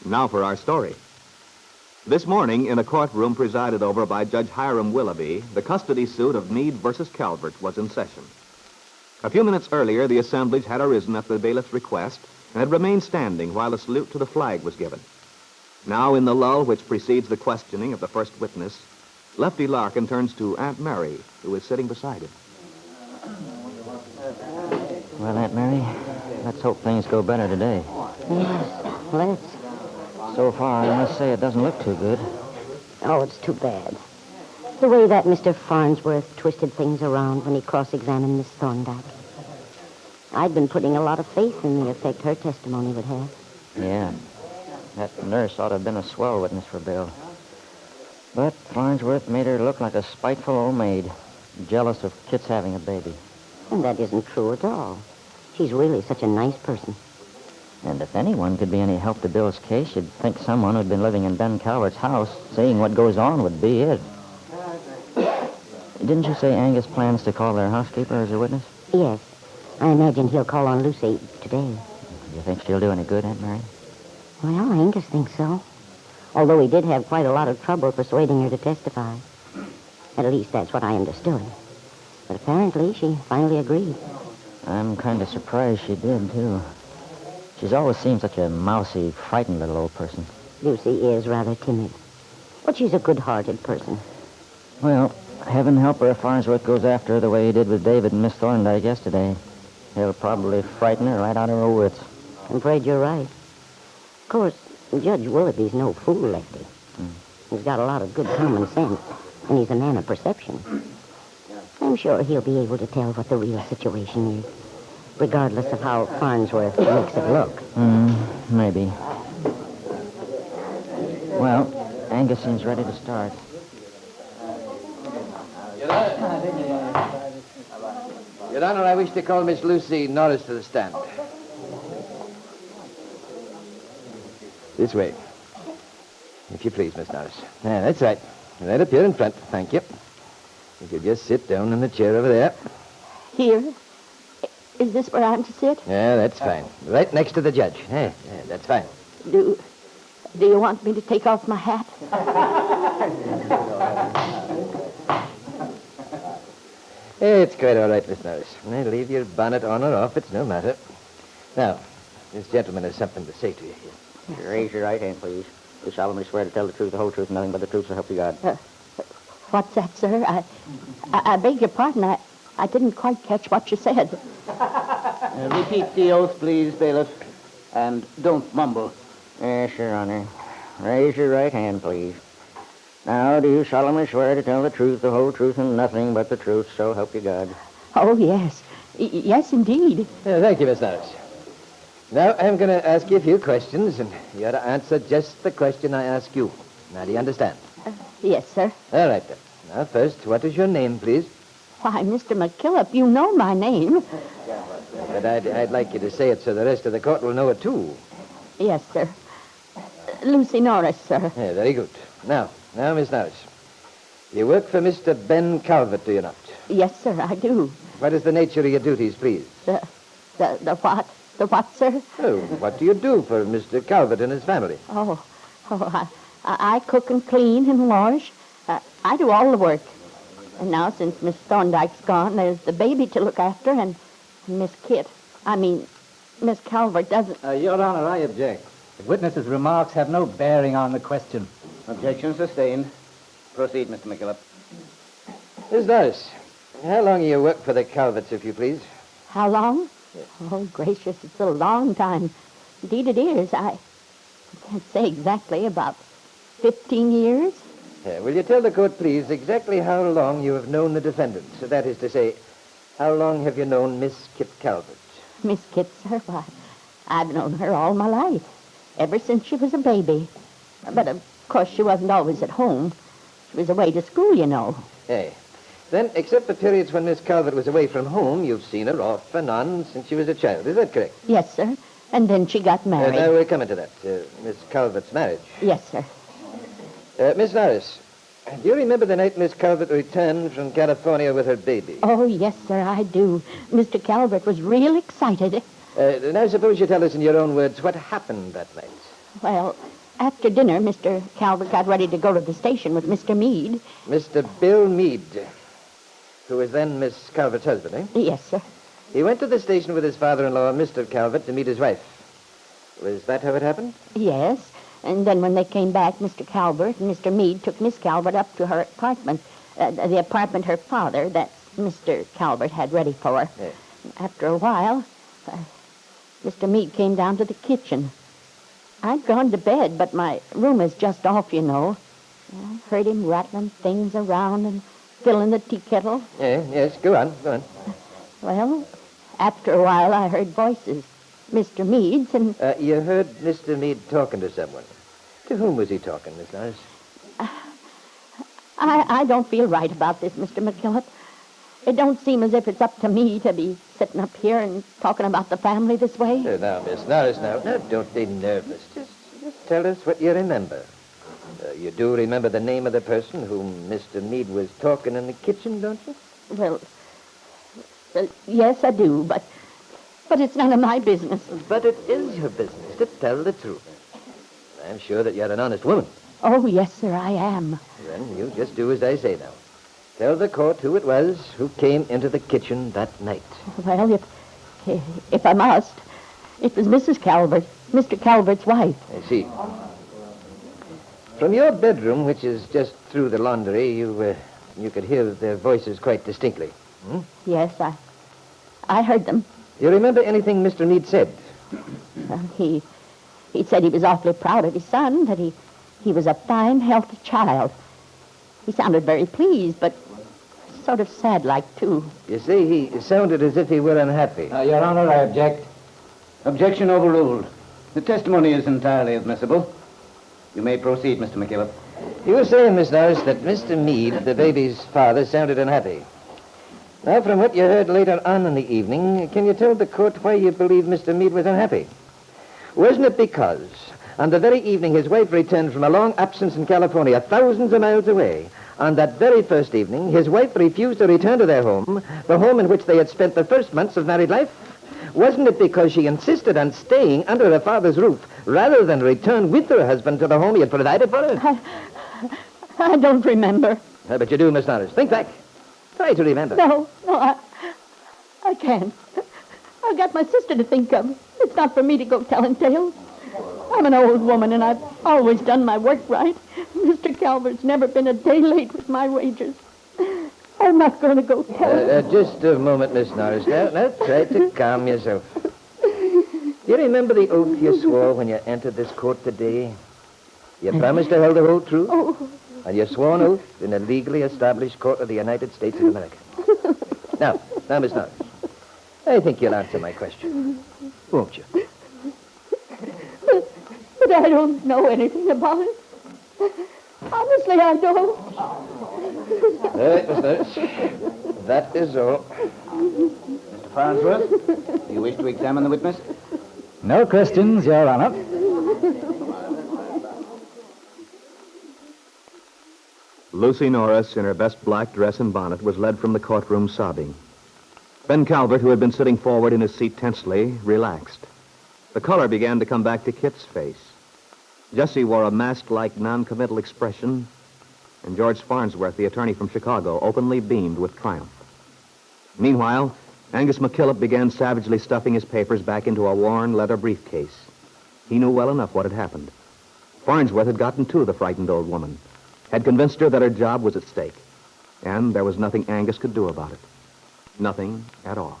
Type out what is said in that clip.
Now for our story. This morning, in a courtroom presided over by Judge Hiram Willoughby, the custody suit of Meade versus Calvert was in session. A few minutes earlier, the assemblage had arisen at the bailiff's request and had remained standing while a salute to the flag was given. Now, in the lull which precedes the questioning of the first witness, Lefty Larkin turns to Aunt Mary, who is sitting beside him. Well, Aunt Mary, let's hope things go better today. Yes, let's. So far, I must say it doesn't look too good. Oh, it's too bad. The way that Mr. Farnsworth twisted things around when he cross-examined Miss Thorndyke. I'd been putting a lot of faith in the effect her testimony would have. Yeah. That nurse ought to have been a swell witness for Bill. But Farnsworth made her look like a spiteful old maid, jealous of Kit's having a baby. And that isn't true at all. She's really such a nice person. And if anyone could be any help to Bill's case, you'd think someone who'd been living in Ben Calvert's house, seeing what goes on, would be it. Didn't you say Angus plans to call their housekeeper as a witness? Yes. I imagine he'll call on Lucy today. Do you think she'll do any good, Aunt Mary? Well, Angus thinks so. Although he did have quite a lot of trouble persuading her to testify. At least that's what I understood. But apparently she finally agreed. I'm kind of surprised she did, too. She's always seemed such a mousy, frightened little old person. Lucy is rather timid. But she's a good-hearted person. Well, heaven help her if Farnsworth goes after her the way he did with David and Miss Thorndyke yesterday. He'll probably frighten her right out of her wits. I'm afraid you're right. Of course, Judge Willoughby's no fool, Lefty. He's got a lot of good common sense, and he's a man of perception. I'm sure he'll be able to tell what the real situation is, regardless of how Farnsworth makes it look. Maybe. Well, Angus seems ready to start. Your Honor, I wish to call Miss Lucy Norris to the stand. This way. If you please, Miss Norris. Yeah, that's right. Right up here in front. Thank you. You could just sit down in the chair over there. Here? Is this where I'm to sit? Yeah, that's fine. Right next to the judge. Yeah, that's fine. Do you want me to take off my hat? It's quite all right, Miss Norris. Leave your bonnet on or off. It's no matter. Now, this gentleman has something to say to you here. Raise your right hand, please. You solemnly swear to tell the truth, the whole truth, and nothing but the truth, so help you God. What's that, sir? I beg your pardon. I didn't quite catch what you said. Repeat the oath, please, bailiff. And don't mumble. Yes, Your Honor. Raise your right hand, please. Now, do you solemnly swear to tell the truth, the whole truth, and nothing but the truth, so help you God? Oh, yes. Yes, indeed. Yeah, thank you, Miss Norris. Now, I'm going to ask you a few questions, and you ought to answer just the question I ask you. Now, do you understand? Yes, sir. All right, then. Now, first, what is your name, please? Why, Mr. McKillop, you know my name. But I'd like you to say it so the rest of the court will know it, too. Yes, sir. Lucy Norris, sir. Yeah, very good. Now, Miss Norris, you work for Mr. Ben Calvert, do you not? Yes, sir, I do. What is the nature of your duties, please? The what? The what, sir? Oh, what do you do for Mr. Calvert and his family? I cook and clean and wash. I do all the work. And now, since Miss Thorndyke's gone, there's the baby to look after, and Miss Miss Calvert doesn't... Your Honor, I object. The witness's remarks have no bearing on the question. Objection sustained. Proceed, Mr. McKillop. Miss Norris, how long have you worked for the Calverts, if you please? How long? Yes. Oh, gracious, it's a long time. Indeed it is. I can't say exactly, about 15 years. Will you tell the court, please, exactly how long you have known the defendant? So that is to say, how long have you known Miss Kit Calvert? Miss Kit, sir? Why, I've known her all my life, ever since she was a baby. But, of course, she wasn't always at home. She was away to school, you know. Hey. Then, except the periods when Miss Calvert was away from home, you've seen her off and on since she was a child. Is that correct? Yes, sir. And then she got married. Now we're coming to that. Miss Calvert's marriage. Yes, sir. Miss Norris, do you remember the night Miss Calvert returned from California with her baby? Oh, yes, sir, I do. Mr. Calvert was real excited. Now, suppose you tell us in your own words what happened that night. Well, after dinner, Mr. Calvert got ready to go to the station with Mr. Meade. Mr. Bill Meade, who was then Miss Calvert's husband, eh? Yes, sir. He went to the station with his father-in-law, Mr. Calvert, to meet his wife. Was that how it happened? Yes. And then when they came back, Mr. Calvert and Mr. Meade took Miss Calvert up to her apartment, the apartment her father, that's Mr. Calvert, had ready for her. Yes. After a while, Mr. Meade came down to the kitchen. I'd gone to bed, but my room is just off, you know. I heard him rattling things around and filling the tea kettle. Yes, go on. Well, after a while, I heard voices. Mr. Meade's and... You heard Mr. Meade talking to someone. To whom was he talking, Miss Norris? I don't feel right about this, Mr. McKillop. It don't seem as if it's up to me to be sitting up here and talking about the family this way. Now, Miss Norris, now, don't be nervous. Just tell us what you remember. You do remember the name of the person whom Mr. Meade was talking in the kitchen, don't you? Well, yes, I do, but it's none of my business. But it is your business to tell the truth. I'm sure that you're an honest woman. Oh, yes, sir, I am. Then you just do as I say now. Tell the court who it was who came into the kitchen that night. Well, if I must, it was Mrs. Calvert, Mr. Calvert's wife. I see. From your bedroom, which is just through the laundry, you could hear their voices quite distinctly. Hmm? Yes, I heard them. You remember anything Mr. Meade said? He said he was awfully proud of his son, that he was a fine, healthy child. He sounded very pleased, but sort of sad-like, too. You see, he sounded as if he were unhappy. Your Honor, I object. Objection overruled. The testimony is entirely admissible. You may proceed, Mr. McKillop. You were saying, Miss Norris, that Mr. Meade, the baby's father, sounded unhappy. Now, from what you heard later on in the evening, can you tell the court why you believe Mr. Meade was unhappy? Wasn't it because on the very evening his wife returned from a long absence in California, thousands of miles away, on that very first evening, his wife refused to return to their home, the home in which they had spent the first months of married life? Wasn't it because she insisted on staying under her father's roof rather than return with her husband to the home he had provided for her? I don't remember. But you do, Miss Norris. Think back. Try to remember. No, I can't. I've got my sister to think of. It's not for me to go telling tales. I'm an old woman, and I've always done my work right. Mr. Calvert's never been a day late with my wages. I'm not going to go tell. Just a moment, Miss Norris. Now try to calm yourself. You remember the oath you swore when you entered this court today? You promised to tell the whole truth? Oh. And you swore an oath in a legally established court of the United States of America. Now, Miss Norris, I think you'll answer my question. Won't you? But I don't know anything about it. Honestly, I don't. All right, Miss Norris. That is all. Mr. Farnsworth, do you wish to examine the witness? No questions, Your Honor. Lucy Norris, in her best black dress and bonnet, was led from the courtroom sobbing. Ben Calvert, who had been sitting forward in his seat tensely, relaxed. The color began to come back to Kit's face. Jessie wore a mask-like, non-committal expression, and George Farnsworth, the attorney from Chicago, openly beamed with triumph. Meanwhile, Angus McKillop began savagely stuffing his papers back into a worn leather briefcase. He knew well enough what had happened. Farnsworth had gotten to the frightened old woman, had convinced her that her job was at stake, and there was nothing Angus could do about it. Nothing at all.